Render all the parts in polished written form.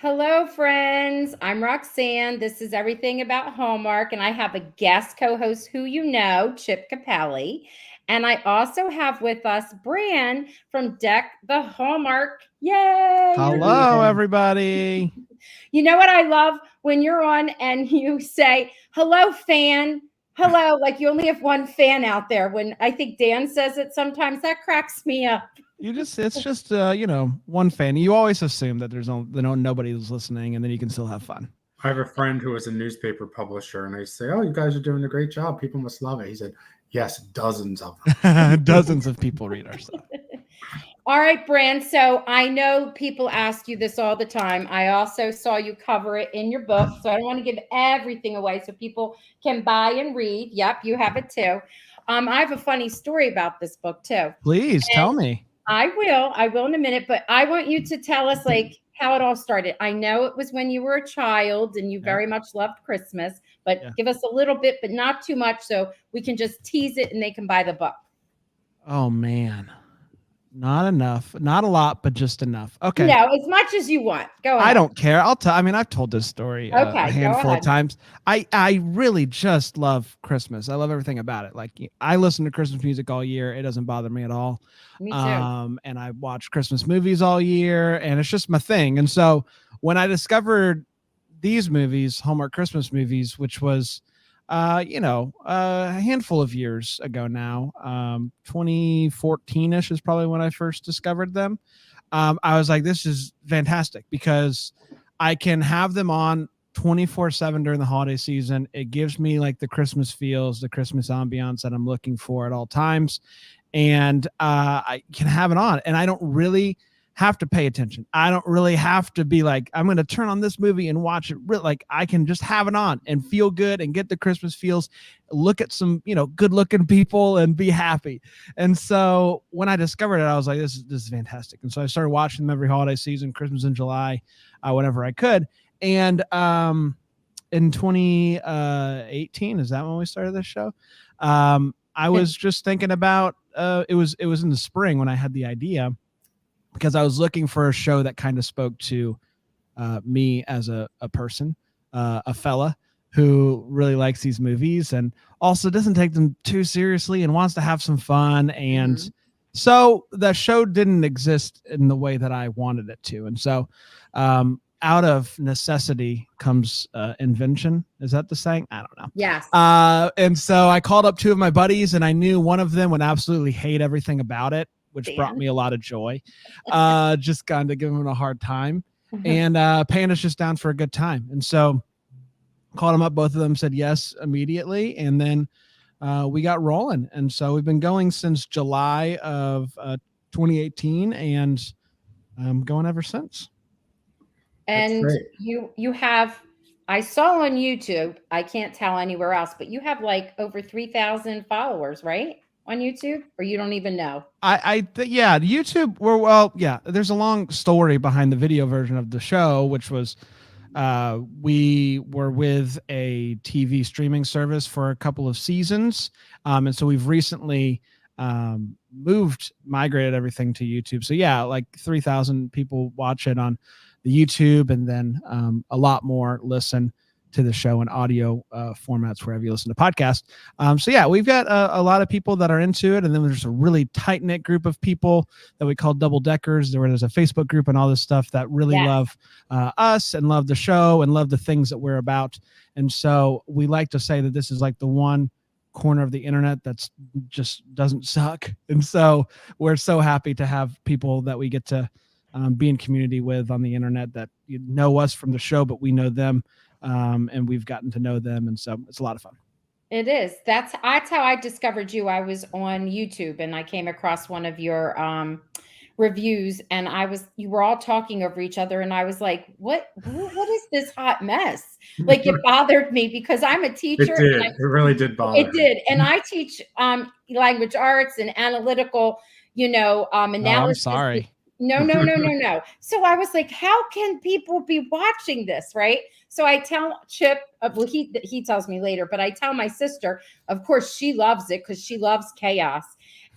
Hello, friends. I'm Roxanne. This is Everything About Hallmark, and I have a guest co host who you know, Chip Capelli. And I also have with us Bran from Deck the Hallmark. Yay! Hello, everybody. You know what I love when you're on and you say, hello, fan. Hello, like you only have one fan out there. When I think Dan says it sometimes, that cracks me up. It's just one fan. You always assume that nobody's listening, and then you can still have fun. I have a friend who was a newspaper publisher, and I say, "Oh, you guys are doing a great job. People must love it." He said, "Yes, dozens of them." Dozens of people read our stuff. All right, Bran. So I know people ask you this all the time. I also saw you cover it in your book. So I don't want to give everything away so people can buy and read. Yep, you have it too. I have a funny story about this book too. Please tell me. I will in a minute, but I want you to tell us like how it all started. I know it was when you were a child and you very much loved Christmas, but give us a little bit, but not too much so we can just tease it and they can buy the book. Oh man. Not enough. Not a lot, but just enough. Okay. No, as much as you want. Go ahead. I don't care. I've told this story a handful of times. I really just love Christmas. I love everything about it. Like I listen to Christmas music all year. It doesn't bother me at all. Me too. And I watch Christmas movies all year, and it's just my thing. And so when I discovered these movies, Hallmark Christmas movies, which was a handful of years ago now, 2014-ish is probably when I first discovered them. I was like, this is fantastic because I can have them on 24/7 during the holiday season. It gives me like the Christmas feels, the Christmas ambiance that I'm looking for at all times. And I can have it on, and I don't really have to pay attention. I don't really have to be like, I'm going to turn on this movie and watch it. Like I can just have it on and feel good and get the Christmas feels, look at some, good looking people and be happy. And so when I discovered it, I was like, this is fantastic. And so I started watching them every holiday season, Christmas in July, whenever I could. And in 2018, is that when we started this show? I was just thinking about, it was in the spring when I had the idea, because I was looking for a show that kind of spoke to me as a person, a fella who really likes these movies and also doesn't take them too seriously and wants to have some fun. And so the show didn't exist in the way that I wanted it to. And so out of necessity comes invention. Is that the saying? I don't know. Yes. And so I called up two of my buddies, and I knew one of them would absolutely hate everything about it, which brought me a lot of joy. Just kind of giving him a hard time. And paying us just down for a good time. And so called them up. Both of them said yes immediately. And then we got rolling. And so we've been going since July of 2018 and going ever since. And you have, I saw on YouTube, I can't tell anywhere else, but you have like over 3,000 followers, right? On YouTube, or you don't even know? YouTube. There's a long story behind the video version of the show, which was we were with a TV streaming service for a couple of seasons, and so we've recently migrated everything to YouTube. So like 3,000 people watch it on the YouTube, and then a lot more listen to the show in audio formats wherever you listen to podcasts. We've got a lot of people that are into it. And then there's a really tight knit group of people that we call double deckers, where there's a Facebook group and all this stuff that really love us and love the show and love the things that we're about. And so we like to say that this is like the one corner of the internet that's just doesn't suck. And so we're so happy to have people that we get to be in community with on the internet that know us from the show, but we know them. And we've gotten to know them. And so it's a lot of fun. It is. That's how I discovered you. I was on YouTube and I came across one of your reviews, and you were all talking over each other. And I was like, what is this hot mess? Like it bothered me because I'm a teacher. It really did bother me. It did. And I teach language arts and analytical, analysis. Oh, I'm sorry. No. So I was like, how can people be watching this? Right. So I tell Chip, well, he tells me later, but I tell my sister, of course, she loves it because she loves chaos.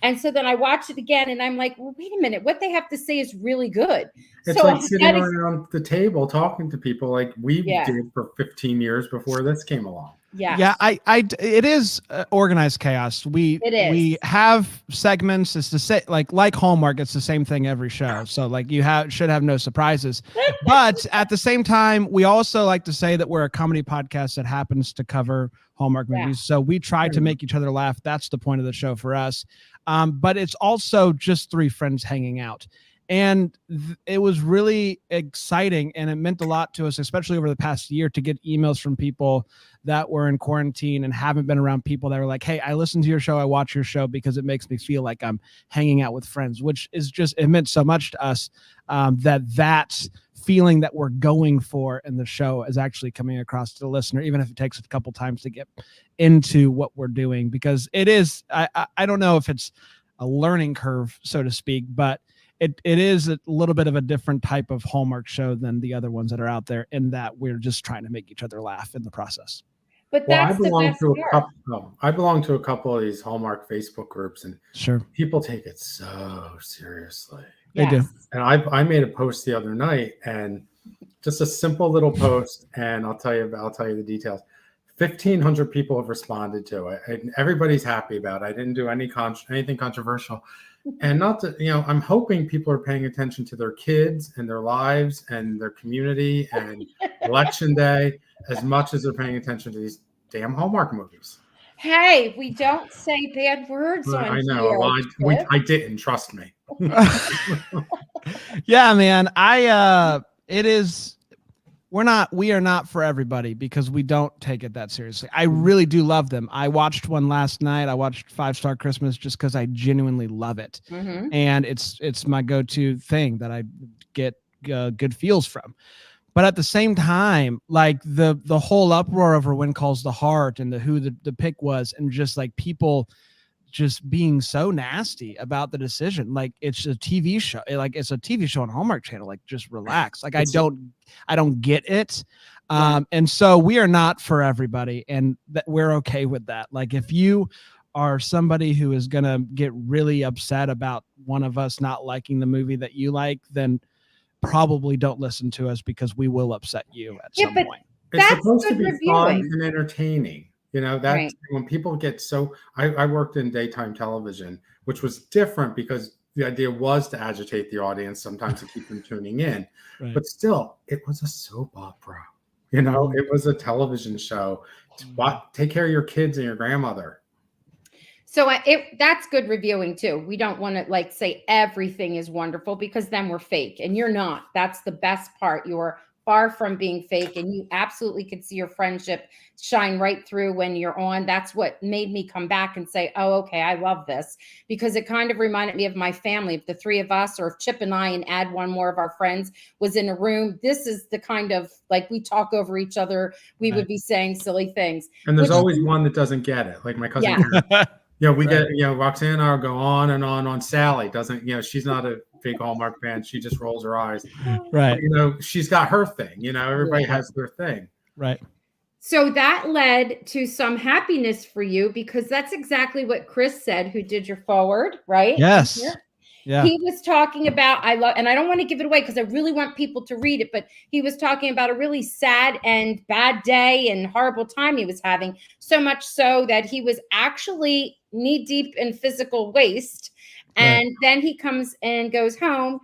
And so then I watch it again and I'm like, well, wait a minute, what they have to say is really good. It's So like sitting around the table talking to people like we did for 15 years before this came along. Yeah, it is organized chaos. We have segments. It's the same, like Hallmark. It's the same thing every show. So like should have no surprises. But at the same time, we also like to say that we're a comedy podcast that happens to cover Hallmark movies. So we try to make each other laugh. That's the point of the show for us. But it's also just three friends hanging out. And it was really exciting, and it meant a lot to us, especially over the past year, to get emails from people that were in quarantine and haven't been around people that were like, hey, I listen to your show, I watch your show because it makes me feel like I'm hanging out with friends, which is just, it meant so much to us that feeling that we're going for in the show is actually coming across to the listener, even if it takes a couple times to get into what we're doing, because it is, I don't know if it's a learning curve, so to speak, but it is a little bit of a different type of Hallmark show than the other ones that are out there, in that we're just trying to make each other laugh in the process. But that's I belong to a couple of these Hallmark Facebook groups, and people take it so seriously. They do. And I made a post the other night, and just a simple little post, and I'll tell you the details. 1,500 people have responded to it, and everybody's happy about it. I didn't do anything controversial. And not to, I'm hoping people are paying attention to their kids and their lives and their community and election day as much as they're paying attention to these damn Hallmark movies. Hey, we don't say bad words on I know. here. Well, I didn't, trust me. Yeah, man. We are not for everybody, because we don't take it that seriously. I really do love them. I watched one last night. I watched 5-Star Christmas just because I genuinely love it. Mm-hmm. And it's my go-to thing that I get good feels from. But at the same time, like the whole uproar over When Calls the Heart and who the pick was, and just like people just being so nasty about the decision. Like, it's a TV show. It's a TV show on Hallmark Channel. Like, just relax. Like, I don't get it. And so we are not for everybody, and that we're okay with that. Like, if you are somebody who is going to get really upset about one of us not liking the movie that you like, then probably don't listen to us, because we will upset you at some point. It's supposed to be fun and entertaining. That's when people get so. I worked in daytime television, which was different because the idea was to agitate the audience, sometimes to keep them tuning in. Right. But still, it was a soap opera. It was a television show. Take care of your kids and your grandmother. So that's good reviewing too. We don't want to say everything is wonderful, because then we're fake, and you're not. That's the best part. You're far from being fake, and you absolutely could see your friendship shine right through when you're on. That's what made me come back and say, oh, okay, I love this, because it kind of reminded me of my family. If the three of us, or if Chip and I, and add one more of our friends, was in a room, this is the kind of, we talk over each other. We would be saying silly things. And there's always one that doesn't get it. Like my cousin. Yeah. We get, Roxanne and I'll go on and on Sally doesn't, she's not a big Hallmark fan. She just rolls her eyes. Right. But, she's got her thing, everybody has their thing. Right. So that led to some happiness for you, because that's exactly what Chris said, who did your forward, right? Yes. Yeah. He was talking about, and I don't want to give it away because I really want people to read it, but he was talking about a really sad and bad day and horrible time he was having, so much so that he was actually knee deep in physical waste. And then he comes and goes home,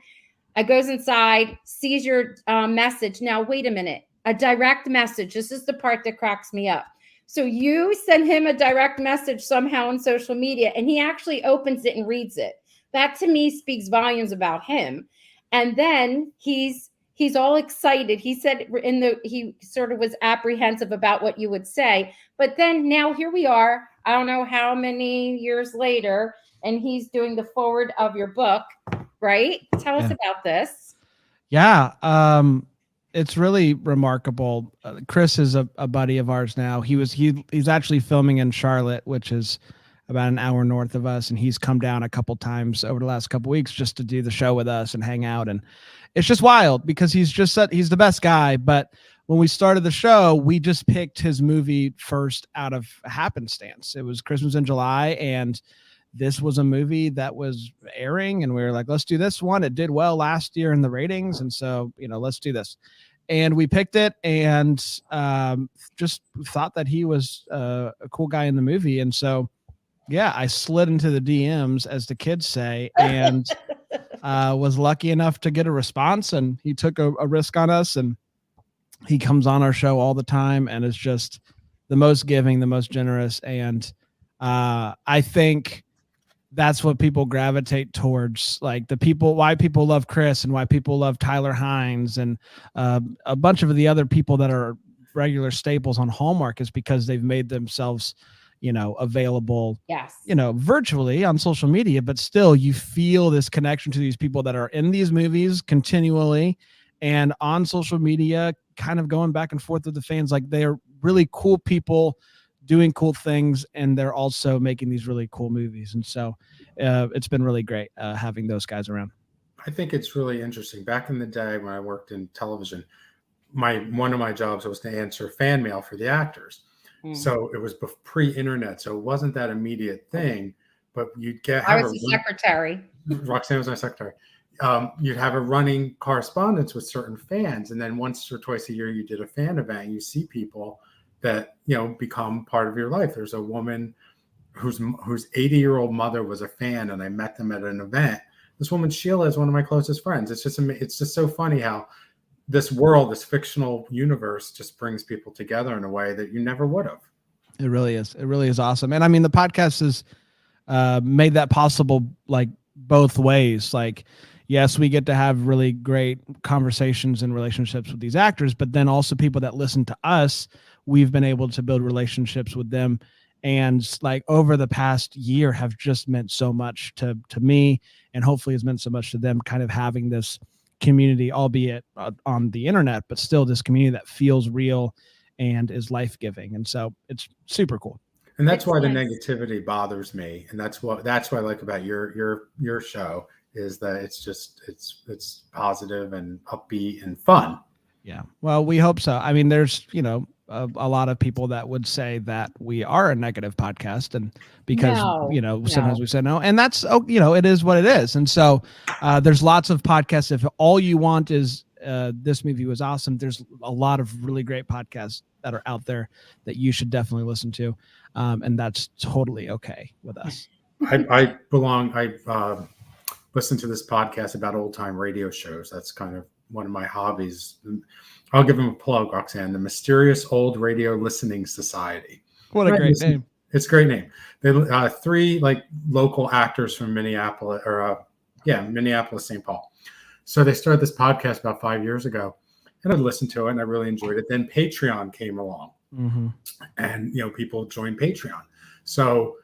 goes inside, sees your message. Now, wait a minute, a direct message. This is the part that cracks me up. So you send him a direct message somehow on social media, and he actually opens it and reads it. That to me speaks volumes about him. And then he's all excited. He said he sort of was apprehensive about what you would say. But then now here we are, I don't know how many years later, and he's doing the forward of your book, right? Tell us about this. Yeah. It's really remarkable. Chris is a buddy of ours now. He's actually filming in Charlotte, which is about an hour north of us, and he's come down a couple times over the last couple weeks just to do the show with us and hang out. And it's just wild, because he's the best guy. But when we started the show, we just picked his movie first out of happenstance. It was Christmas in July, and this was a movie that was airing, and we were like, let's do this one. It did well last year in the ratings, and so let's do this. And we picked it, and just thought that he was a cool guy in the movie, and so yeah, I slid into the DMs, as the kids say, and was lucky enough to get a response, and he took a risk on us, and he comes on our show all the time and is just the most giving, the most generous. And I think that's what people gravitate towards, like why people love Chris and why people love Tyler Hines and a bunch of the other people that are regular staples on Hallmark, is because they've made themselves available, virtually on social media, but still you feel this connection to these people that are in these movies continually and on social media, kind of going back and forth with the fans. Like, they are really cool people doing cool things, and they're also making these really cool movies. And so it's been really great having those guys around. I think it's really interesting. Back in the day when I worked in television, one of my jobs was to answer fan mail for the actors. So it was pre-internet, so it wasn't that immediate thing. But you'd I was the secretary. Roxanne was my secretary. You'd have a running correspondence with certain fans, and then once or twice a year you did a fan event. You see people that become part of your life. There's a woman whose 80-year-old mother was a fan, and I met them at an event. This woman Sheila is one of my closest friends. It's just so funny how this world, this fictional universe, just brings people together in a way that you never would have. It really is. It really is awesome. And I mean, the podcast has made that possible, like, both ways. Like, yes, we get to have really great conversations and relationships with these actors, but then also people that listen to us, we've been able to build relationships with them. And like over the past year have just meant so much to me, and hopefully has meant so much to them, kind of having this community, albeit on the internet, but still this community that feels real and is life-giving. And so it's super cool. And that's why the negativity bothers me. And that's what I like about your show, is that it's positive and upbeat and fun. Yeah. Well, we hope so. I mean, there's, a lot of people that would say that we are a negative podcast, and because, sometimes we say no, and that's, it is what it is. And so there's lots of podcasts. If all you want is this movie was awesome, there's a lot of really great podcasts that are out there that you should definitely listen to. And that's totally okay with us. I listen to this podcast about old time radio shows. That's kind of one of my hobbies. I'll give them a plug, Roxanne. The Mysterious Old Radio Listening Society. What a great name! It's a great name. They 3 like local actors from Minneapolis, Minneapolis, St. Paul. So they started this podcast about 5 years ago, and I listened to it and I really enjoyed it. Then Patreon came along, and people joined Patreon. So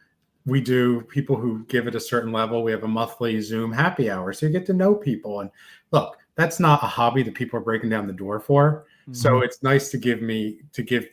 we do people who give it a certain level. We have a monthly Zoom happy hour, so you get to know people. And look, that's not a hobby that people are breaking down the door for. So it's nice to give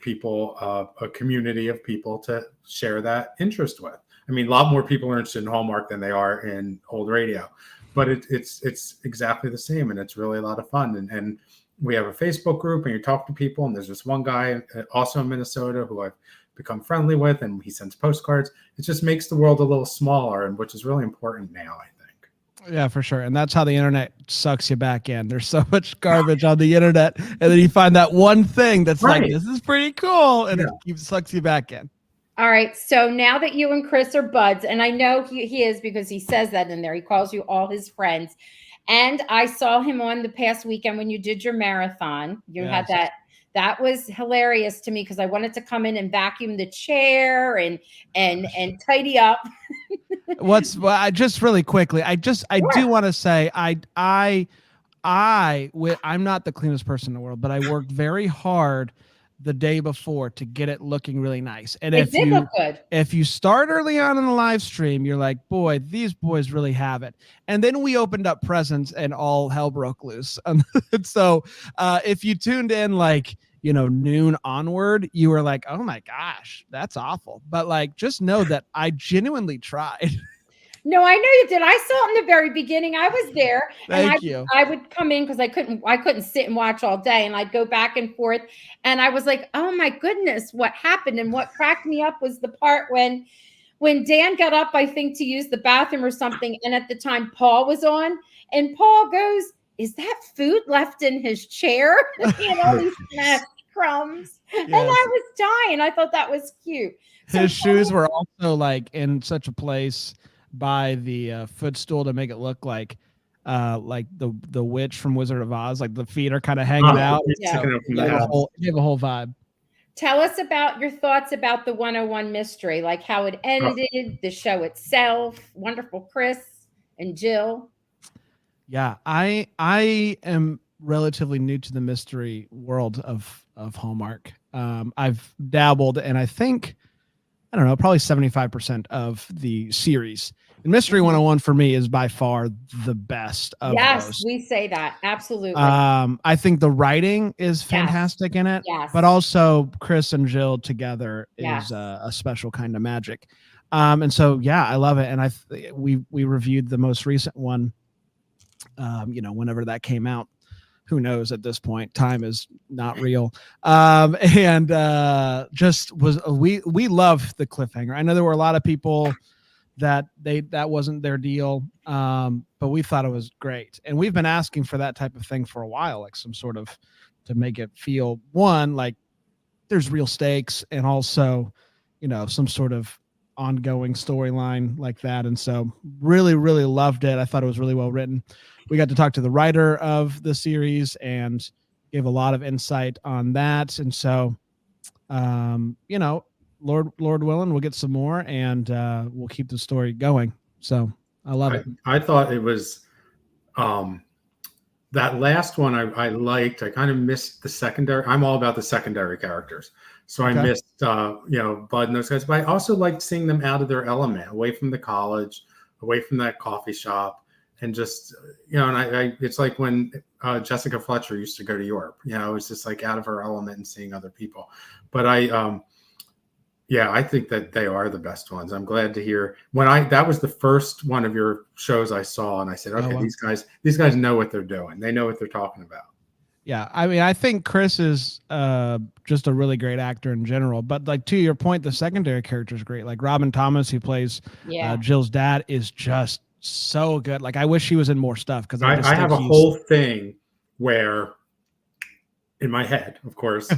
people a community of people to share that interest with. I mean, a lot more people are interested in Hallmark than they are in old radio, but it's exactly the same, and it's really a lot of fun. And we have a Facebook group, and you talk to people, and there's this one guy also in Minnesota who I've become friendly with, and he sends postcards. It just makes the world a little smaller, and which is really important now, I think. Yeah, for sure. And that's how the internet sucks you back in. There's so much garbage on the internet, and then you find that one thing that's like, this is pretty cool, and it sucks you back in. All right. So now that you and Chris are buds, and I know he is, because he says that in there, he calls you all his friends. And I saw him on the past weekend when you did your marathon. You had that. That was hilarious to me, because I wanted to come in and vacuum the chair and tidy up. I just really quickly, I do want to say I'm not the cleanest person in the world, but I worked very hard the day before to get it looking really nice. And if you start early on in the live stream, you're like, boy, these boys really have it. And then we opened up presents and all hell broke loose. So if you tuned in like, noon onward, you were like, oh my gosh, that's awful. But like, just know that I genuinely tried. No, I know you did. I saw it in the very beginning. I was there. Thank you. I would come in because I couldn't sit and watch all day, and I'd go back and forth. And I was like, oh my goodness, what happened? And what cracked me up was the part when when Dan got up, I think to use the bathroom or something, and at the time Paul was on, and Paul goes, "Is that food left in his chair?" He smashed crumbs, and Yes. I was dying. I thought that was cute. So His shoes were also like in such a place by the footstool to make it look like the witch from Wizard of Oz, like the feet are kind of hanging out. Yeah. Gave a whole vibe. Tell us about your thoughts about the 101 mystery, like how it ended, the show itself. Wonderful Chris and Jill. Yeah, I am relatively new to the mystery world of Hallmark. I've dabbled, and I think I don't know, probably 75% of the series. And Mystery 101 for me is by far the best of those. We say that. Absolutely. I think the writing is fantastic in it, but also Chris and Jill together is a special kind of magic. And so, yeah, I love it. And we reviewed the most recent one, whenever that came out. Who knows at this point? Time is not real. And just was we love the cliffhanger. I know there were a lot of people that wasn't their deal, but we thought it was great. And we've been asking for that type of thing for a while, like some sort of to make it feel like there's real stakes, and also, some sort of ongoing storyline like that. And so really, really loved it. I thought it was really well written. We got to talk to the writer of the series and gave a lot of insight on that. And so, Lord willing, we'll get some more, and we'll keep the story going. So I love it. I thought it was that last one I liked. I kind of missed the secondary. I'm all about the secondary characters. So I missed, Bud and those guys. But I also liked seeing them out of their element, away from the college, away from that coffee shop. And just, and it's like when Jessica Fletcher used to go to Europe, it was just like out of her element and seeing other people. But I think that they are the best ones. I'm glad to hear that was the first one of your shows I saw, and I said, okay, these guys know what they're doing. They know what they're talking about. Yeah. I mean, I think Chris is just a really great actor in general, but like to your point, the secondary character is great. Like Robin Thomas, who plays Jill's dad, is just so good. Like I wish he was in more stuff, because I have a whole thing where in my head, of course,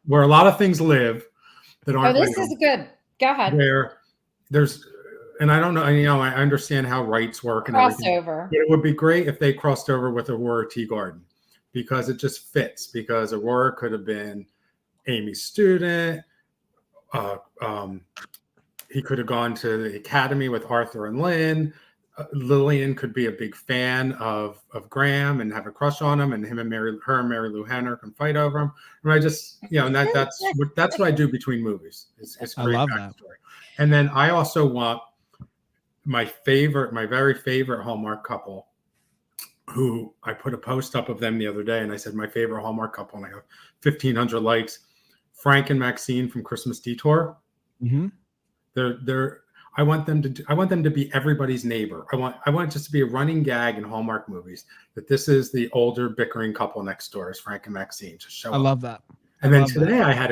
where a lot of things live that aren't. This is good. Go ahead. Where there's, and I don't know, I understand how rights work and crossover. Everything. It would be great if they crossed over with Aurora Teagarden, because it just fits. Because Aurora could have been Amy's student. He could have gone to the academy with Arthur and Lynn. Lillian could be a big fan of Graham and have a crush on him, and her and Mary Lou Henner can fight over him. And I just, and that's what I do between movies. It's great. I love that. And then I also want my very favorite Hallmark couple, who I put a post up of them the other day, and I said my favorite Hallmark couple, and I have 1,500 likes. Frank and Maxine from Christmas Detour. Mm-hmm. I want them to be everybody's neighbor. I want it just to be a running gag in Hallmark movies that this is the older bickering couple next door, is Frank and Maxine. Just show up. I love that. And then today I had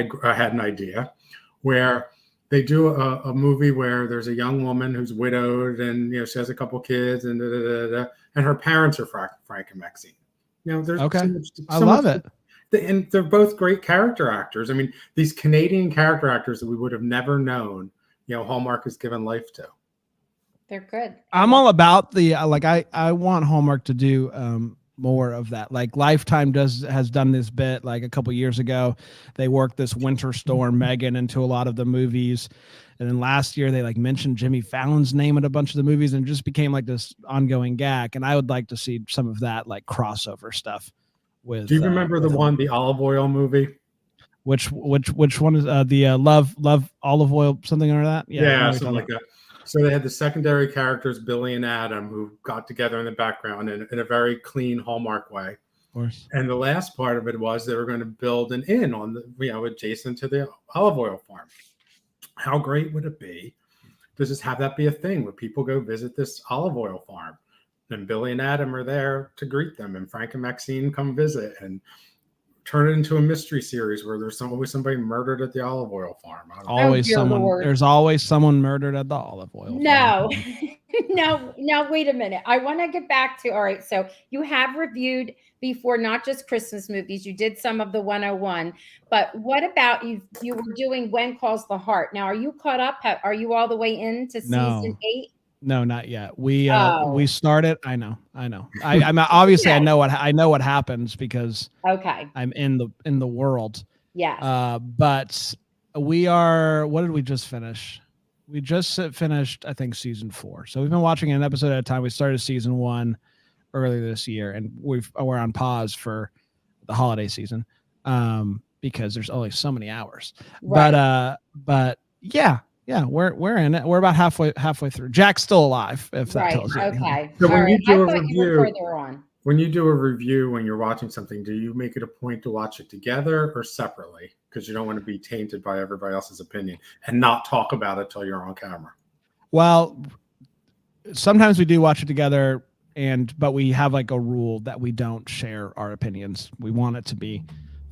an idea where they do a movie where there's a young woman who's widowed, and she has a couple kids, and and her parents are Frank and Maxine. There's I love it. And they're both great character actors. I mean, these Canadian character actors that we would have never known, Hallmark has given life to. They're good. I'm all about the I want Hallmark to do more of that. Like Lifetime has done this bit, like a couple years ago. They worked this Winter Storm Megan into a lot of the movies. And then last year they mentioned Jimmy Fallon's name in a bunch of the movies, and it just became like this ongoing gag. And I would like to see some of that crossover stuff with. Do you remember the olive oil movie? Which one is the love olive oil, something or that? Yeah, something like that. So they had the secondary characters, Billy and Adam, who got together in the background in a very clean Hallmark way. Of course. And the last part of it was they were going to build an inn on adjacent to the olive oil farm. How great would it be to just have that be a thing where people go visit this olive oil farm, and Billy and Adam are there to greet them, and Frank and Maxine come visit, and turn it into a mystery series where there's always somebody murdered at the olive oil farm. I don't know. Always dear someone. Lord. There's always someone murdered at the olive oil farm. No, no, wait a minute. I want to get back to, all right. So you have reviewed before, not just Christmas movies. You did some of the 101, but what about you were doing When Calls the Heart. Now, are you caught up? Are you all the way into season 8? No, not yet. We Oh. started. I know. I'm obviously Okay. I know what happens because Okay. I'm in the world. Yes. But we are. What did we just finish? We just finished, I think, season 4. So we've been watching an episode at a time. We started season 1 earlier this year, and we're on pause for the holiday season because there's only so many hours. Right. But yeah, we're in it. We're about halfway through. Jack's still alive, if that Right. tells you anything. Okay. So All when right. you do I a thought you were review, further on. when you do a review, when you're watching something, do you make it a point to watch it together or separately? Because you don't want to be tainted by everybody else's opinion and not talk about it till you're on camera. Well, sometimes we do watch it together, but we have like a rule that we don't share our opinions. We want it to be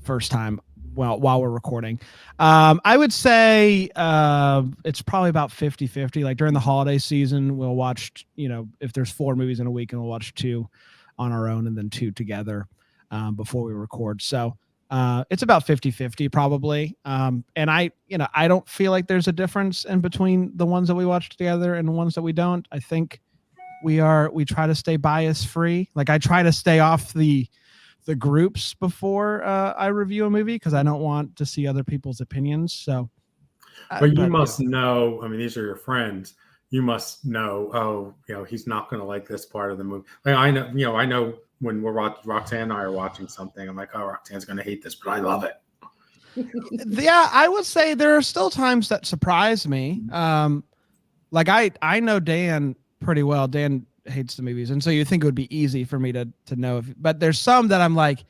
first time while we're recording. I would say it's probably about 50-50. Like during the holiday season, we'll watch, if there's 4 movies in a week, and we'll watch 2 on our own and then 2 together before we record. So it's about 50-50 probably. And I don't feel like there's a difference in between the ones that we watch together and the ones that we don't. I think we try to stay bias free. Like I try to stay off the groups before I review a movie because I don't want to see other people's opinions. So, but you must know. I mean, these are your friends. You must know. Oh, he's not going to like this part of the movie. Like I know. I know when Roxanne and I are watching something, I'm like, oh, Roxanne's going to hate this, but I love it. Yeah, I would say there are still times that surprise me. Like I know Dan pretty well. Dan hates the movies, and so you think it would be easy for me to know but there's some that I'm like,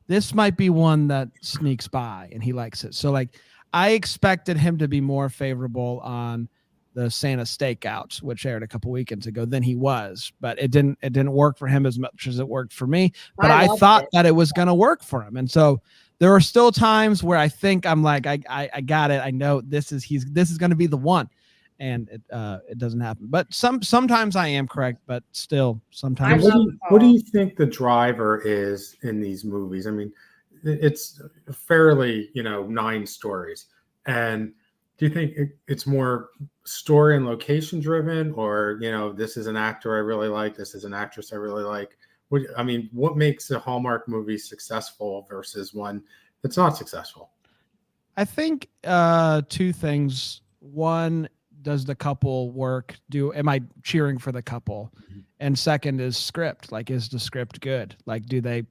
this might be one that sneaks by and he likes it. So like I expected him to be more favorable on the Santa Stakeout, which aired a couple weekends ago, than he was, but it didn't work for him as much as it worked for me. But I thought that it was going to work for him, and so there are still times where I think I'm like, I got it. I know this is going to be the one. And it doesn't happen. But sometimes I am correct, but still sometimes. What do you think the driver is in these movies? I mean, it's fairly, 9 stories. And do you think it's more story and location driven, or, this is an actor I really like, this is an actress I really like? What makes a Hallmark movie successful versus one that's not successful? I think 2 things. One, does the couple work? Am I cheering for the couple? Mm-hmm. And second is script. Like, is the script good? Like, do they,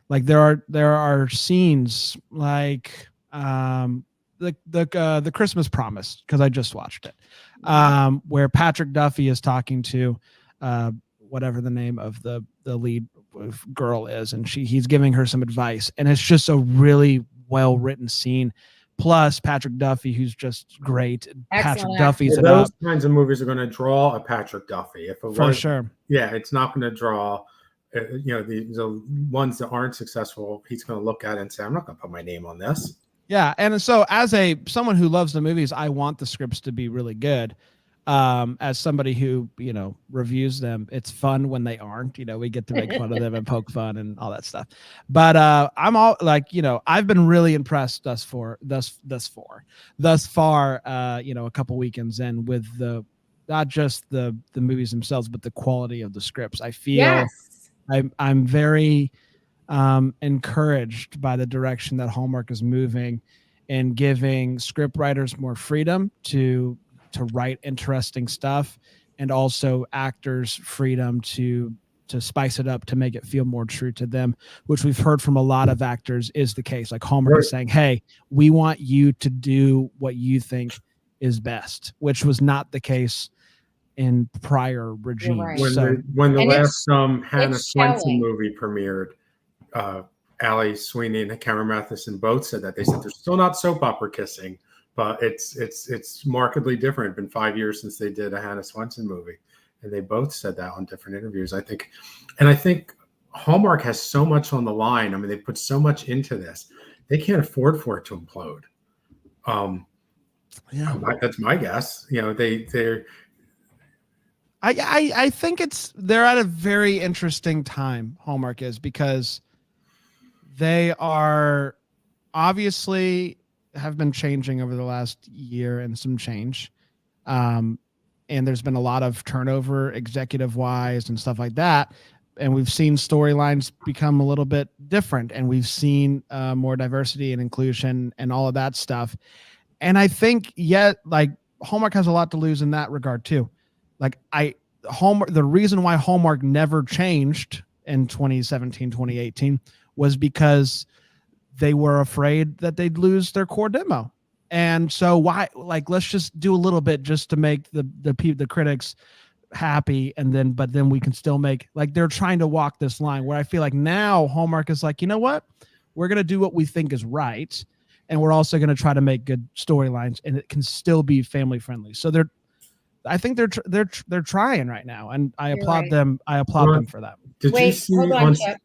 like there are scenes like the Christmas Promise, because I just watched it, where Patrick Duffy is talking to whatever the name of the lead girl is, and he's giving her some advice, and it's just a really well written scene. Plus Patrick Duffy, who's just great. Excellent. Patrick Duffy's those kinds of movies are going to draw a Patrick Duffy. If it was, for sure. Yeah, it's not going to draw. The ones that aren't successful, he's going to look at it and say, "I'm not going to put my name on this." Yeah, and so as someone who loves the movies, I want the scripts to be really good. As somebody who reviews them, it's fun when they aren't. We get to make fun of them and poke fun and all that stuff. But I'm all like, I've been really impressed thus far. A couple weekends in with not just the movies themselves, but the quality of the scripts. I feel I'm very encouraged by the direction that Hallmark is moving and giving script writers more freedom to write interesting stuff, and also actors freedom to spice it up, to make it feel more true to them, which we've heard from a lot of actors is the case. Like Hallmark is saying, hey, we want you to do what you think is best, which was not the case in prior regimes. Right. When the last Hannah Swenson movie premiered, Ali Sweeney and Cameron Matheson both said that. They said they're still not soap opera kissing, but it's markedly different. It's been 5 years since they did a Hannah Swenson movie, and they both said that on different interviews. I think Hallmark has so much on the line. I mean, they put so much into this. They can't afford for it to implode. That's my guess. You know, they're. I think they're at a very interesting time. Hallmark is, because they are obviously have been changing over the last year and some change. And there's been a lot of turnover executive wise and stuff like that. And we've seen storylines become a little bit different, and we've seen more diversity and inclusion and all of that stuff. And I think like Hallmark has a lot to lose in that regard too. Like the reason why Hallmark never changed in 2017, 2018 was because they were afraid that they'd lose their core demo. And so let's just do a little bit just to make the critics happy. But then we can still make, like, they're trying to walk this line where I feel like now Hallmark is like, you know what? We're going to do what we think is right. And we're also going to try to make good storylines, and it can still be family friendly. So I think they're trying right now, and I applaud them. I applaud them for that.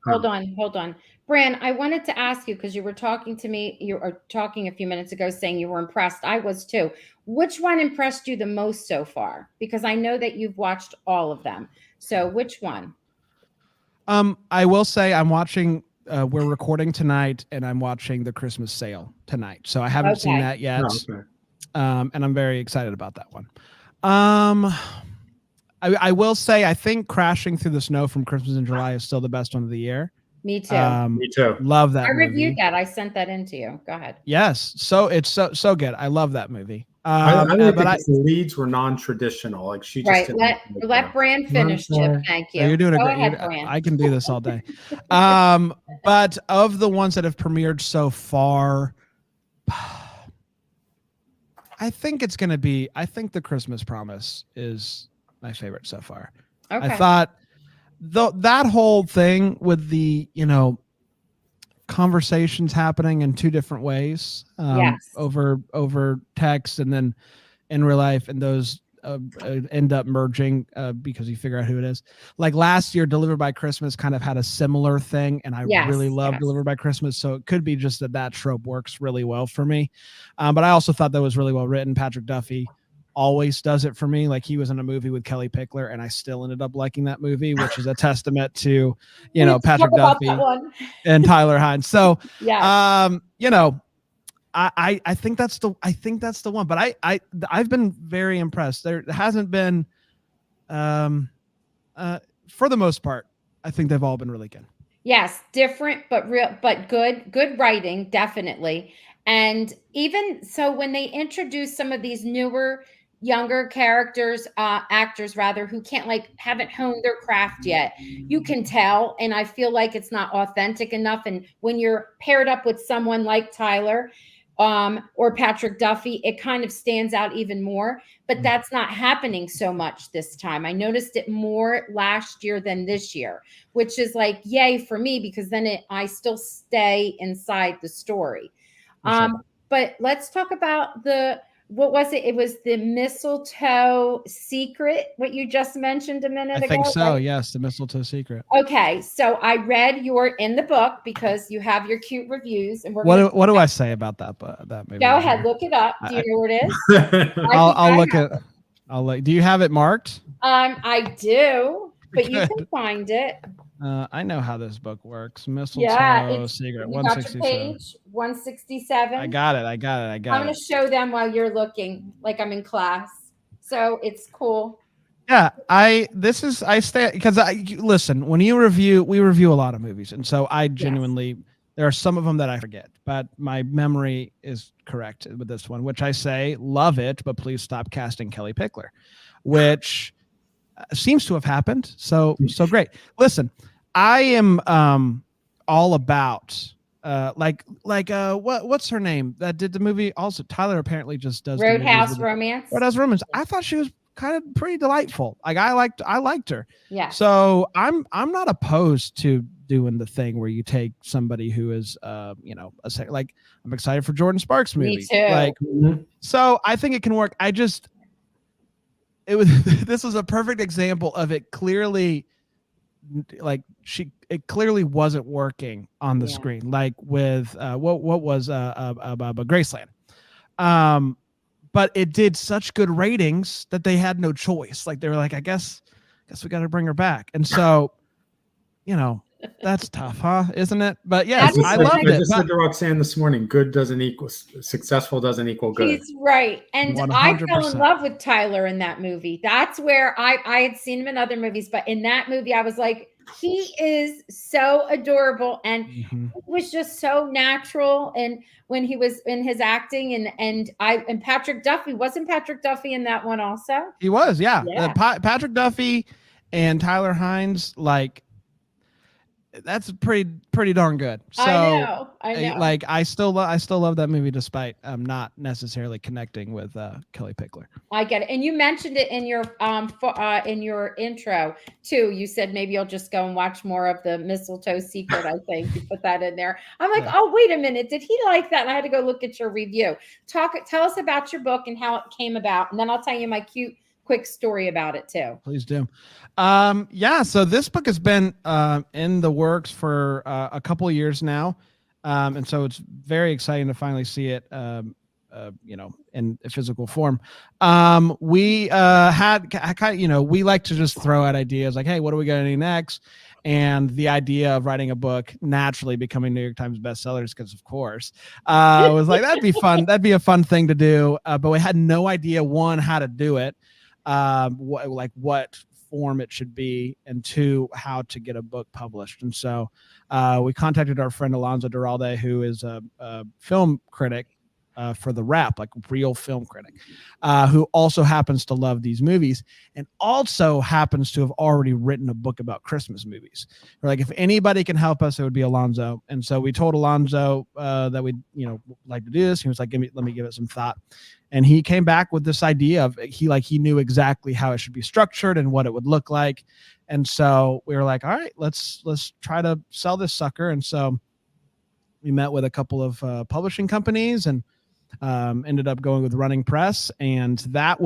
Hold on. Bran, I wanted to ask you, because you were talking to me, you were talking a few minutes ago saying you were impressed. I was too. Which one impressed you the most so far? Because I know that you've watched all of them. So which one? I will say I'm watching. We're recording tonight, and I'm watching the Christmas sale tonight. So I haven't seen that yet. Oh, okay. And I'm very excited about that one. I will say I think Crashing Through the Snow from Christmas in July is still the best one of the year. Me too. Me too. Love that. I reviewed that. I sent that in to you. Go ahead. Yes. So it's so good. I love that movie. I think the leads were non-traditional. Like she just let Bran finish, Chip. Thank you. You're doing Go a ahead, great. Bran. I can do this all day. But of the ones that have premiered so far, I think it's going to be. I think The Christmas Promise is my favorite so far. Okay. I thought that whole thing with the conversations happening in two different ways, over text and then in real life, and those end up merging because you figure out who it is. Like last year, Delivered by Christmas kind of had a similar thing, and I really love Delivered by Christmas. So it could be just that trope works really well for me. But I also thought that was really well written. Patrick Duffy always does it for me. Like he was in a movie with Kelly Pickler, and I still ended up liking that movie, which is a testament to Patrick Duffy and Tyler Hines. So I think that's the one. But I've been very impressed. There hasn't been for the most part, I think they've all been really good. Yes, different but real, but good writing, definitely. And even so, when they introduce some of these newer, younger characters, actors rather, who haven't honed their craft yet, you can tell. And I feel like it's not authentic enough. And when you're paired up with someone like Tyler, or Patrick Duffy, it kind of stands out even more. But that's not happening so much this time. I noticed it more last year than this year, which is like, yay for me, because then I still stay inside the story. Sure. But let's talk about what was it? It was the mistletoe secret, what you just mentioned a minute ago. I think so. Right? Yes, the mistletoe secret. Okay, so I read in the book because you have your cute reviews, and what do I say about that movie? Go ahead, look it up. Do you know where it is? I'll look at. Do you have it marked? I do, but you can find it. I know how this book works. Mistletoe secret. 167. Page 167. I got it. I'm going to show them while you're looking, like I'm in class. So it's cool. Yeah, listen, when we review a lot of movies, and so I genuinely there are some of them that I forget, but my memory is correct with this one, which I say love it, but please stop casting Kelly Pickler, which seems to have happened. So great. Listen, I am all about what's her name that did the movie? Also, Tyler apparently just does Roadhouse Romance. Roadhouse Romance. I thought she was kind of pretty delightful. Like I liked her. Yeah. So I'm not opposed to doing the thing where you take somebody who is I'm excited for Jordan Sparks' movie. Me too. So I think it can work. This was a perfect example of it clearly. Like it clearly wasn't working on the Yeah. screen, like with what was Graceland. But it did such good ratings that they had no choice. Like they were like, I guess we got to bring her back. And so, you know, that's tough, huh? Isn't it? But yes, I loved it. I just said to Roxanne this morning, good doesn't equal successful doesn't equal good. He's right. And 100%. I fell in love with Tyler in that movie. That's where I had seen him in other movies, but in that movie, I was like, he is so adorable. And it was just so natural. And when he was in his acting and Patrick Duffy, wasn't Patrick Duffy in that one also? He was, yeah. Patrick Duffy and Tyler Hines, like, that's pretty darn good. So I know. Like I still love that movie despite not necessarily connecting with Kelly Pickler. I get it. And you mentioned it in your intro too. You said maybe you'll just go and watch more of the Mistletoe Secret. I think you put that in there. I'm like, oh, wait a minute. Did he like that? And I had to go look at your review. Tell us about your book and how it came about. And then I'll tell you my quick story about it too. Please do. So this book has been in the works for a couple of years now. And so it's very exciting to finally see it, in physical form. We we like to just throw out ideas like, hey, what are we going to do next? And the idea of writing a book naturally becoming New York Times bestsellers, because of course, was like, that'd be fun. That'd be a fun thing to do. But we had no idea, one, how to do it, what form it should be, and two, how to get a book published. And so we contacted our friend Alonzo Duralde, who is a film critic for The Wrap, like real film critic, who also happens to love these movies and also happens to have already written a book about Christmas movies. We're like, if anybody can help us, it would be Alonzo. And so we told Alonzo that we'd like to do this. He was like, let me give it some thought. And he came back with this idea of he knew exactly how it should be structured and what it would look like. And so we were like, all right, let's try to sell this sucker. And so we met with a couple of publishing companies and ended up going with Running Press. And that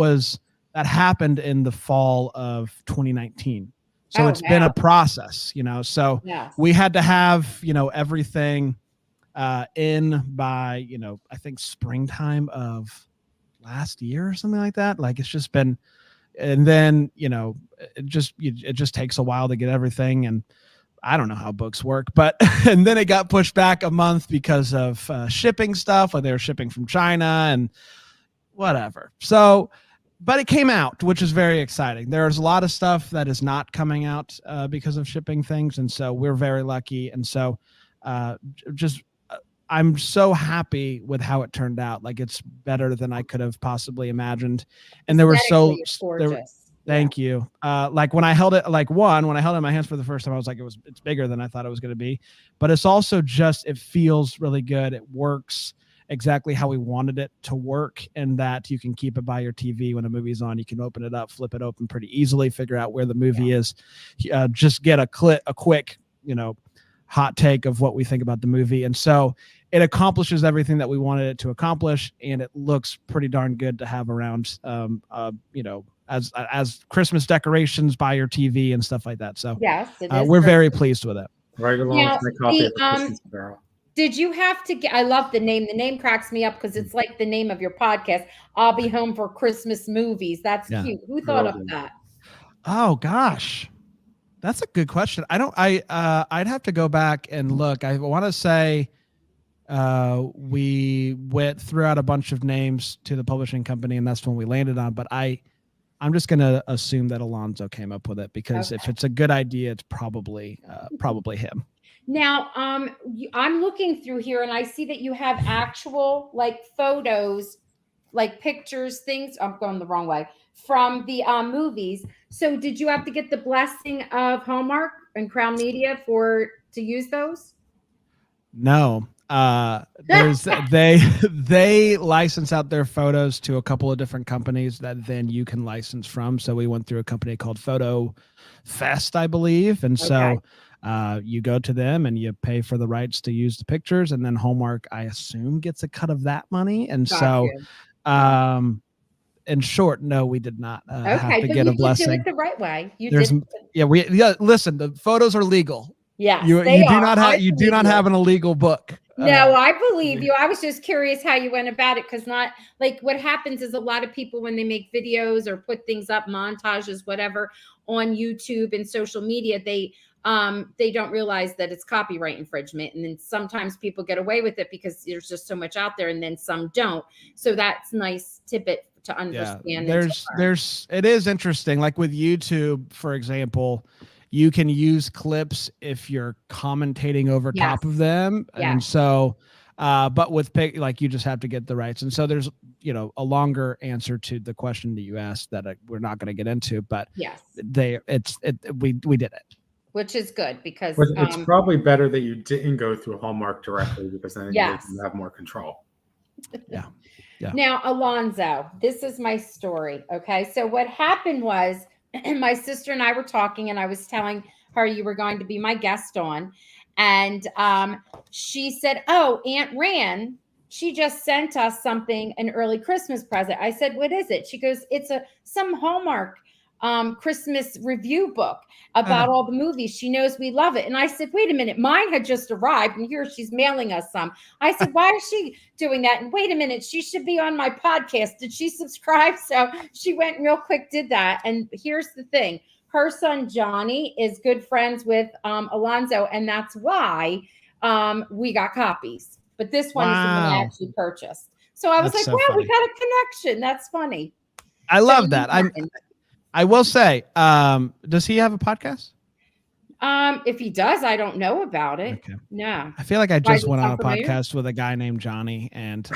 happened in the fall of 2019. So it's been a process, so we had to have, everything in by, I think springtime of last year or something like that. Like it's just been, and then, it just takes a while to get everything. And I don't know how books work, but, and then it got pushed back a month because of shipping stuff, like they were shipping from China and whatever. So, but it came out, which is very exciting. There's a lot of stuff that is not coming out because of shipping things. And so we're very lucky. And so I'm so happy with how it turned out. Like it's better than I could have possibly imagined. And there were thank you. Like when I held it, in my hands for the first time, I was like, it's bigger than I thought it was going to be, but it's also it feels really good. It works exactly how we wanted it to work, and that you can keep it by your TV when a movie's on. You can open it up, flip it open pretty easily, figure out where the movie is, just get a quick, hot take of what we think about the movie. And so it accomplishes everything that we wanted it to accomplish, and it looks pretty darn good to have around, as Christmas decorations by your TV and stuff like that. So yes, we're very pleased with it. Right along with my copy of the Christmas Carol. Did you have to I love the name. The name cracks me up because it's like the name of your podcast. I'll be home for Christmas movies. That's cute. Who thought of that? Oh gosh. That's a good question. I'd have to go back and look. I want to say we threw out a bunch of names to the publishing company, and that's when we landed on. But I'm just going to assume that Alonzo came up with it, because if it's a good idea, it's probably him. Now, I'm looking through here and I see that you have actual photos, like pictures, things. I'm going the wrong way, from the movies. So did you have to get the blessing of Hallmark and Crown Media to use those? No. They license out their photos to a couple of different companies that then you can license from. So we went through a company called Photo Fest, I believe. And so you go to them and you pay for the rights to use the pictures, and then Hallmark, I assume, gets a cut of that money. And in short, no, we did not have to get a blessing. You did it the right way. Listen, the photos are legal. Yes, You they do are. not have you do not have an illegal book. No, I believe you. I was just curious how you went about it, because not like what happens is a lot of people, when they make videos or put things up, montages, whatever, on YouTube and social media, they don't realize that it's copyright infringement, and then sometimes people get away with it because there's just so much out there, and then some don't. So that's nice tidbit to understand. It is interesting. Like with YouTube, for example, you can use clips if you're commentating over top of them. And so, but with like, you just have to get the rights. And so there's, a longer answer to the question that you asked that we're not going to get into, but we did it. Which is good, because it's probably better that you didn't go through Hallmark directly, because then you have more control. Yeah. Now, Alonzo, this is my story. Okay. So what happened was, my sister and I were talking, and I was telling her you were going to be my guest on. And she said, "Oh, Aunt Ran, she just sent us something, an early Christmas present." I said, "What is it?" She goes, "It's some Hallmark Christmas review book about all the movies. She knows we love it." And I said, "Wait a minute, mine had just arrived, and here she's mailing us some." I said, "Why is she doing that? And wait a minute, she should be on my podcast. Did she subscribe?" So she went real quick, did that. And here's the thing. Her son, Johnny, is good friends with Alonzo, and that's why we got copies. But this one is the one I actually purchased. So I was like, wow, we got a connection. That's funny. I love that. I will say, does he have a podcast? If he does, I don't know about it. Okay. No. I feel like I just went on a podcast with a guy named Johnny, and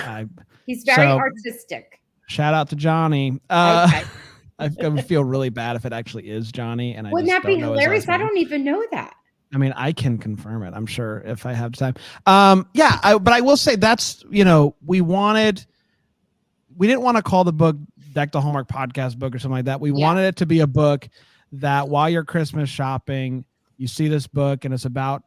he's very artistic. Shout out to Johnny. Okay. I would feel really bad if it actually is Johnny, and wouldn't that be hilarious? I don't even know that. I mean, I can confirm it, I'm sure, if I have time. But I will say that's, we didn't want to call the book Deck the Hallmark Podcast book or something like that. We wanted it to be a book that while you're Christmas shopping, you see this book and it's about,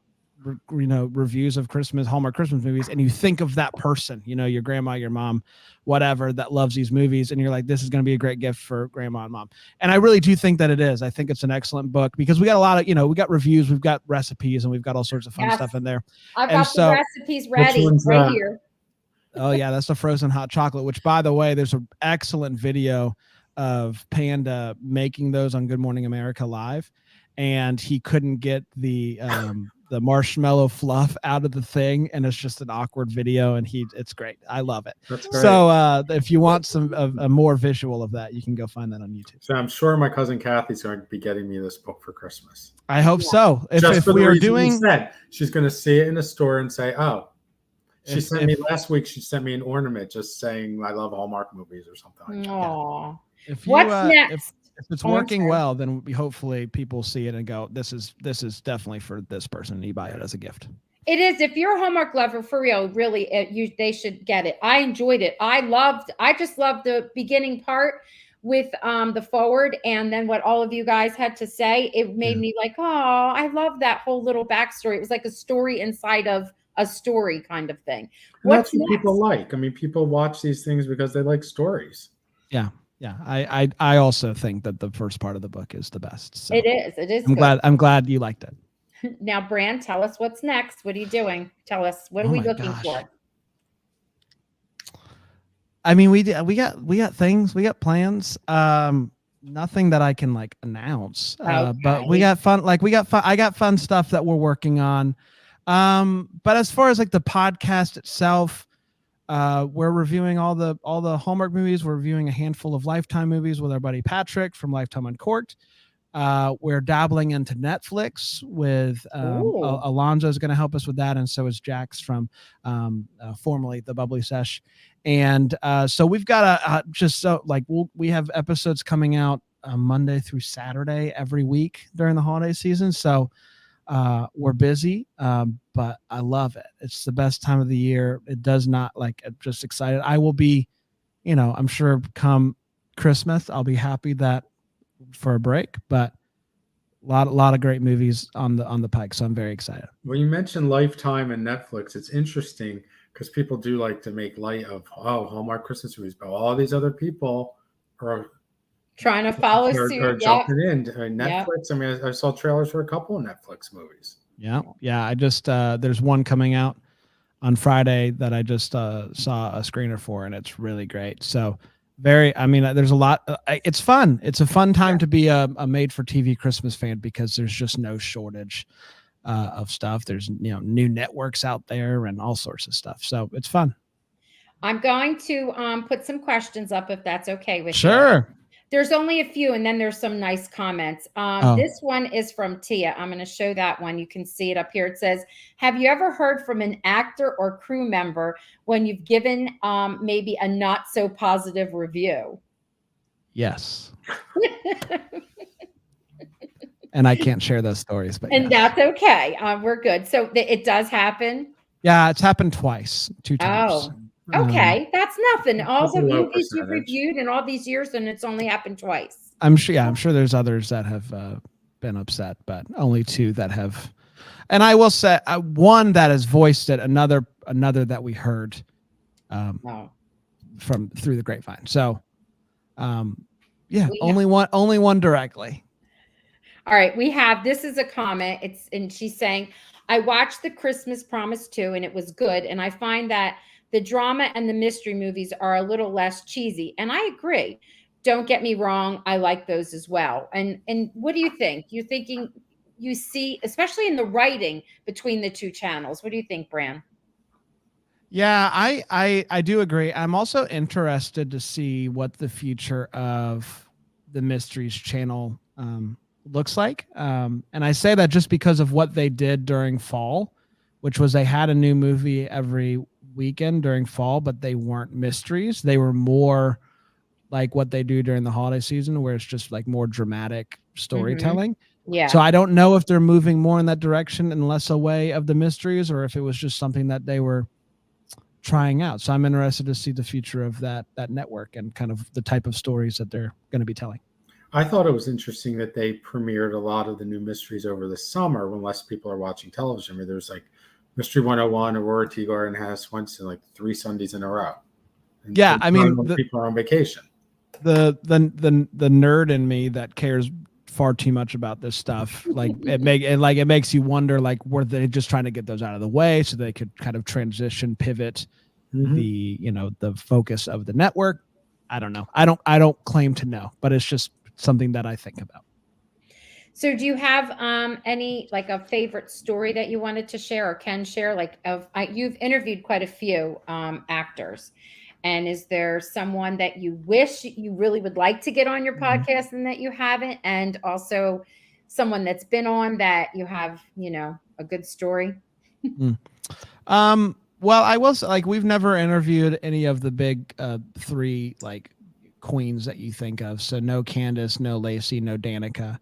reviews of Hallmark Christmas movies, and you think of that person, your grandma, your mom, whatever, that loves these movies, and you're like, this is going to be a great gift for grandma and mom. And I really do think that it is. I think it's an excellent book, because we got a lot of, we got reviews, we've got recipes, and we've got all sorts of fun stuff in there. I've got the recipes ready right here. Oh yeah, that's the frozen hot chocolate, which, by the way, there's an excellent video of Panda making those on Good Morning America Live, and he couldn't get the marshmallow fluff out of the thing, and it's just an awkward video, and it's great. I love it. That's great. So if you want a more visual of that, you can go find that on YouTube. So I'm sure my cousin Kathy's going to be getting me this book for Christmas. I hope so. If we are doing, she's going to see it in the store and say, "Oh." She sent me last week. She sent me an ornament just saying, "I love Hallmark movies" or something. Aww. What's next? If it's working well, then hopefully people see it and go, "This is definitely for this person." And you buy it as a gift. It is. If you're a Hallmark lover for real, really, they should get it. I enjoyed it. I just loved the beginning part with the forward, and then what all of you guys had to say. It made me like, oh, I love that whole little backstory. It was like a story inside of a story kind of thing. That's what people like. I mean, people watch these things because they like stories. Yeah. I also think that the first part of the book is the best. So it is. I'm glad you liked it. Now, Bran, tell us what's next. What are you doing? Tell us, what are we looking for? I mean, we got things, we got plans. Nothing that I can announce. But we got fun. I got fun stuff that we're working on. But as far as the podcast itself, we're reviewing all the Hallmark movies. We're reviewing a handful of Lifetime movies with our buddy Patrick from Lifetime on Court. We're dabbling into Netflix with Alonzo is going to help us with that, and so is Jax from formerly the Bubbly Sesh. And so we've got we have episodes coming out Monday through Saturday every week during the holiday season. So we're busy, but I love it. It's the best time of the year. It does not I'm just excited. I will be, I'm sure come Christmas, I'll be happy that for a break, but a lot of great movies on the pike. So I'm very excited. When you mentioned Lifetime and Netflix, it's interesting because people do like to make light of, Hallmark Christmas movies, but all these other people are trying to follow suit. Or jumping in. Netflix. Yep. I mean, I saw trailers for a couple of Netflix movies. Yeah. I just there's one coming out on Friday that I just saw a screener for, and it's really great. So there's a lot. It's fun. It's a fun time to be a made-for-TV Christmas fan because there's just no shortage of stuff. There's new networks out there and all sorts of stuff. So it's fun. I'm going to put some questions up if that's okay with you. Sure. There's only a few, and then there's some nice comments. This one is from Tia. I'm going to show that one. You can see it up here. It says, have you ever heard from an actor or crew member when you've given maybe a not so positive review? Yes. And I can't share those stories, but that's okay. We're good. So it does happen. Yeah, it's happened twice, 2 times. Oh, okay. That's nothing. All the movies you've reviewed in all these years, and it's only happened twice. I'm sure there's others that have been upset, but only 2 that have. And I will say one that has voiced it, another that we heard from through the grapevine. So, only one directly. All right, this is a comment. And she's saying, I watched The Christmas Promise 2, and it was good. And I find that the drama and the mystery movies are a little less cheesy. And I agree. Don't get me wrong. I like those as well. And what do you think? You're thinking you see, especially in the writing between the 2 channels. What do you think, Bran? Yeah, I do agree. I'm also interested to see what the future of the Mysteries channel looks like. And I say that just because of what they did during fall, which was they had a new movie every weekend during fall, but they weren't mysteries. They were more like what they do during the holiday season, where it's just like more dramatic storytelling. Yeah. So I don't know if they're moving more in that direction and less away of the mysteries, or if it was just something that they were trying out. So I'm interested to see the future of that network and kind of the type of stories that they're going to be telling. I thought it was interesting that they premiered a lot of the new mysteries over the summer when less people are watching television. I mean, there's like Mystery 101, Aurora Teagar, and Hannah Swenson like 3 Sundays in a row. And yeah, I mean, people are on vacation. The nerd in me that cares far too much about this stuff, like it makes you wonder, like, were they just trying to get those out of the way so they could kind of pivot the focus of the network? I don't know. I don't claim to know, but it's just something that I think about. So do you have any, like, a favorite story that you wanted to share or can share? Like, you've interviewed quite a few actors, and is there someone that you wish you really would like to get on your podcast and that you haven't? And also someone that's been on that you have, a good story? Well, I will say, like, we've never interviewed any of the big 3 like queens that you think of. So no Candace, no Lacey, no Danica.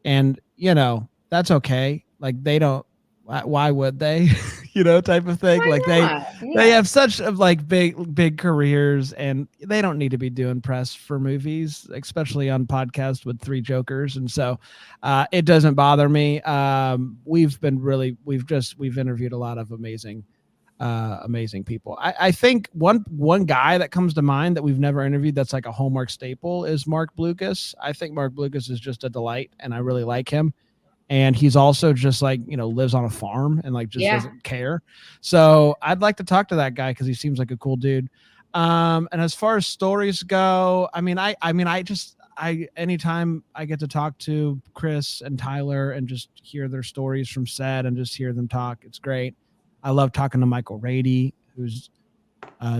And, that's okay. Like, they don't, why would they, type of thing. Like they have such like big careers, and they don't need to be doing press for movies, especially on podcasts with 3 jokers. And so it doesn't bother me. We've interviewed a lot of amazing people. I think one guy that comes to mind that we've never interviewed that's like a Hallmark staple is Mark Blucas. I think Mark Blucas is just a delight, and I really like him. And he's also just like, lives on a farm and like just doesn't care. So I'd like to talk to that guy because he seems like a cool dude. And as far as stories go, anytime I get to talk to Chris and Tyler and just hear their stories from set and just hear them talk, it's great. I love talking to Michael Rady, who's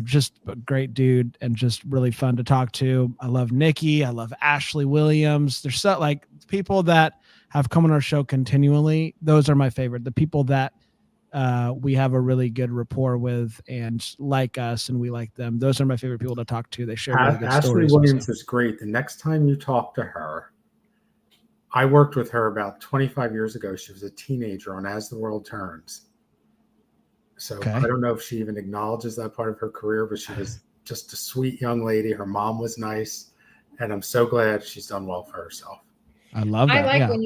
just a great dude and just really fun to talk to. I love Nikki. I love Ashley Williams. There's so like people that have come on our show continually. Those are my favorite. The people that we have a really good rapport with and like us and we like them. Those are my favorite people to talk to. They share really good Ashley stories. Williams is great. The next time you talk to her, I worked with her about 25 years ago. She was a teenager on As the World Turns. So I don't know if she even acknowledges that part of her career, but she was just a sweet young lady. Her mom was nice, and I'm so glad she's done well for herself. I love that. I like when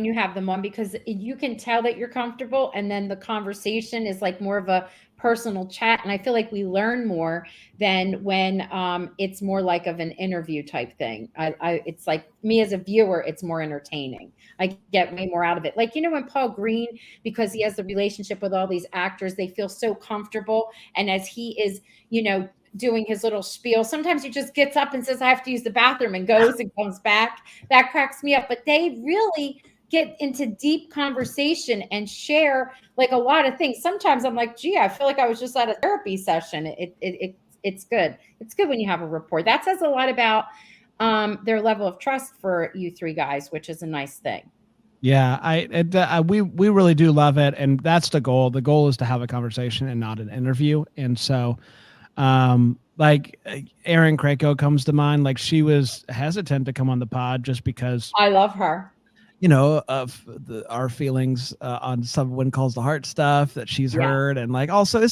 you have them on, because you can tell that you're comfortable, and then the conversation is like more of a personal chat, and I feel like we learn more than when it's more like of an interview type thing. It's like me as a viewer, it's more entertaining. I get way more out of it. Like, when Paul Green, because he has the relationship with all these actors, they feel so comfortable, and as he is, doing his little spiel, sometimes he just gets up and says, I have to use the bathroom, and goes and comes back. That cracks me up. But they really get into deep conversation and share like a lot of things. Sometimes I'm like, gee, I feel like I was just at a therapy session. It's good. It's good when you have a rapport. That says a lot about their level of trust for you three guys, which is a nice thing. Yeah, we really do love it, and that's the goal. The goal is to have a conversation and not an interview. And so, like Erin Krakow comes to mind. Like, she was hesitant to come on the pod just because I love her. Of our feelings on some When Calls the Heart stuff that she's heard, and like also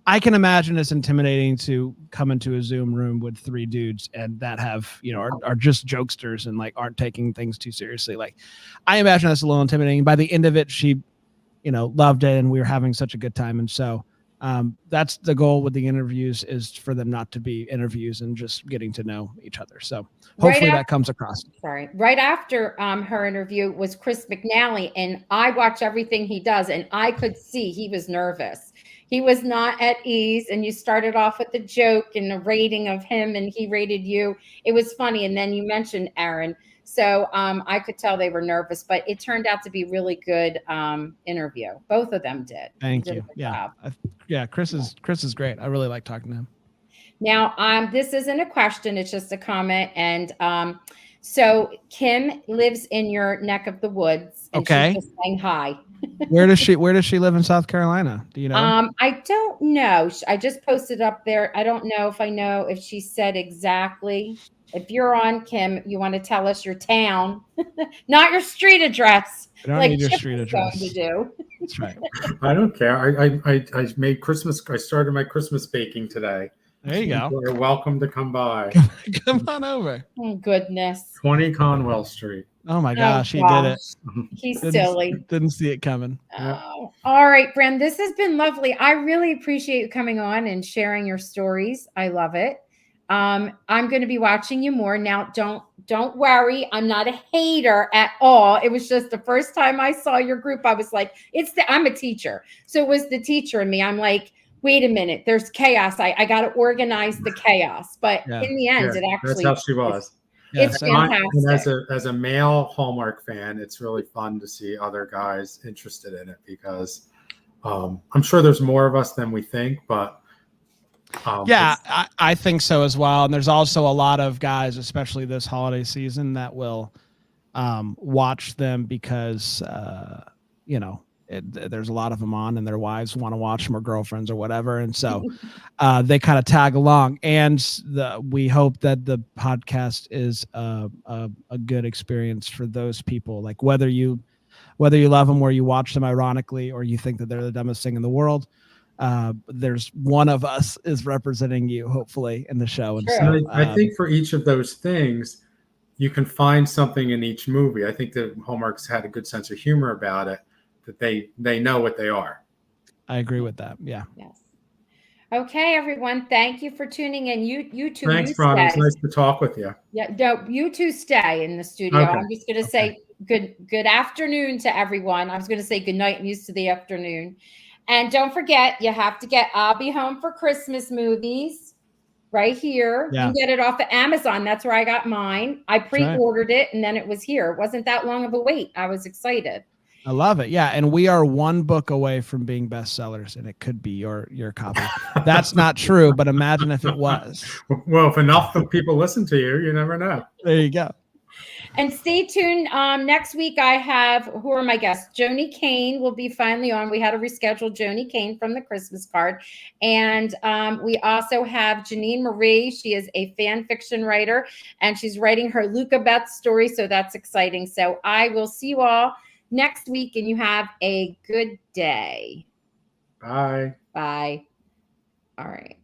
I can imagine it's intimidating to come into a Zoom room with three dudes and that have are just jokesters and like aren't taking things too seriously. Like, I imagine that's a little intimidating. By the end of it, she loved it, and we were having such a good time. And so that's the goal with the interviews, is for them not to be interviews and just getting to know each other. So hopefully that comes across. Right after her interview was Chris McNally, and I watch everything he does, and I could see he was nervous. He was not at ease, and you started off with the joke and the rating of him, and he rated you. It was funny, and then you mentioned Aaron. So I could tell they were nervous, but it turned out to be really good interview. Both of them did. Thank you. Yeah, Chris is great. I really like talking to him. Now, this isn't a question; it's just a comment. And so Kim lives in your neck of the woods, and she's just saying hi. Where does she live in South Carolina? Do you know? I don't know. I just posted up there. I don't know if she said exactly. If you're on, Kim, you want to tell us your town, not your street address. I don't need your street address. To do. That's right. I don't care. I made Christmas. I started my Christmas baking today. There you go. You're welcome to come by. Come on over. Oh, goodness. 20 Conwell Street. Oh my gosh, he did it. He's silly. Didn't see it coming. Oh. All right, Bran, this has been lovely. I really appreciate you coming on and sharing your stories. I love it. I'm going to be watching you more. Now, don't worry. I'm not a hater at all. It was just the first time I saw your group, I was like, I'm a teacher. So it was the teacher in me. I'm like, wait a minute, there's chaos. I got to organize the chaos. But in the end, it actually, that's how she was. It's fantastic. And as a male Hallmark fan, it's really fun to see other guys interested in it, because I'm sure there's more of us than we think, but I think so as well. And there's also a lot of guys, especially this holiday season, that will watch them because there's a lot of them on, and their wives want to watch them, or girlfriends or whatever. And so they kind of tag along. And we hope that the podcast is a good experience for those people. Like, whether you love them or you watch them ironically, or you think that they're the dumbest thing in the world, there's one of us is representing you, hopefully, in the show. And so, I think for each of those things, you can find something in each movie. I think that Hallmark's had a good sense of humor about it, that they know what they are. I agree with that. Yeah. Yes. Okay, everyone. Thank you for tuning in. You two. Thanks, Bran. It's nice to talk with you. Yeah. No, you two stay in the studio. Okay. I'm just going to say good afternoon to everyone. I was going to say good night. I'm used to the afternoon. And don't forget, you have to get I'll Be Home for Christmas movies right here. Yeah. You can get it off of Amazon. That's where I got mine. I pre-ordered it, and then it was here. It wasn't that long of a wait. I was excited. I love it. Yeah. And we are one book away from being bestsellers, and it could be your copy. That's not true, but imagine if it was. Well, if enough people listen to you, you never know. There you go. And stay tuned. Next week, I have, who are my guests? Joni Kane will be finally on. We had to reschedule Joni Kane from the Christmas card. And we also have Janine Marie. She is a fan fiction writer, and she's writing her Luca Beth story. So that's exciting. So I will see you all next week, and you have a good day. Bye. Bye. All right.